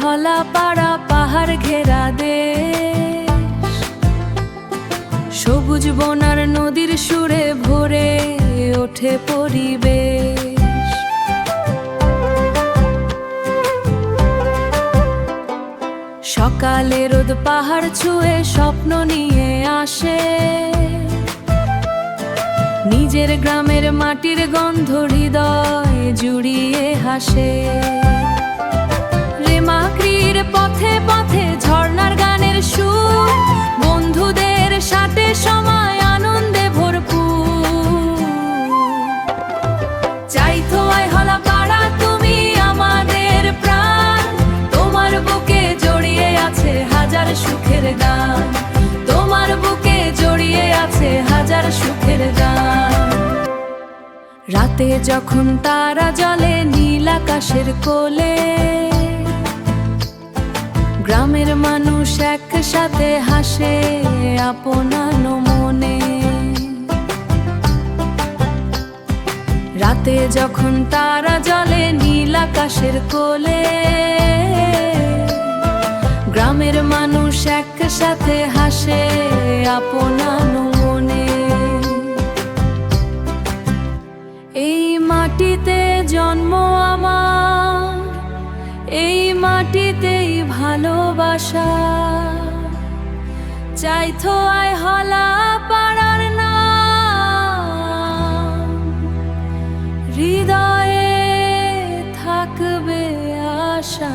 হলা পাড়া পাহাড় ঘেরা দেশ, সবুজ বনার নদীর সুরে ভরে ওঠে পরিবেশ। সকালে রোদ পাহাড় ছুঁয়ে স্বপ্ন নিয়ে আসে, নিজের গ্রামের মাটির গন্ধ হৃদয় জুড়িয়ে হাসে। রেমাক্রির পথে পথে ঝর্ণার গানের সুর, বন্ধুদের সাথে সময় আনন্দে ভরপুর। চাইতো আয় হলা পাড়া তুমি আমাদের প্রাণ, তোমার বুকে জড়িয়ে আছে হাজার সুখের গান, তোমার বুকে জড়িয়ে আছে হাজার সুখের গান। রাতে যখন তারা জ্বলে নীল আকাশের কোলে, গ্রামের মানুষ একসাথে হাসে আপনানো মনে। রাতে যখন তারা জ্বলে নীল আকাশের কোলে, গ্রামের মানুষ একসাথে হাসে আপনানো মনে। এই মাটিতে জন্ম আমার, এই মাটিতেই ভালোবাসা। চাইতো আয় হলা পাড়ার নাম, হৃদয়ে থাকবে আশা।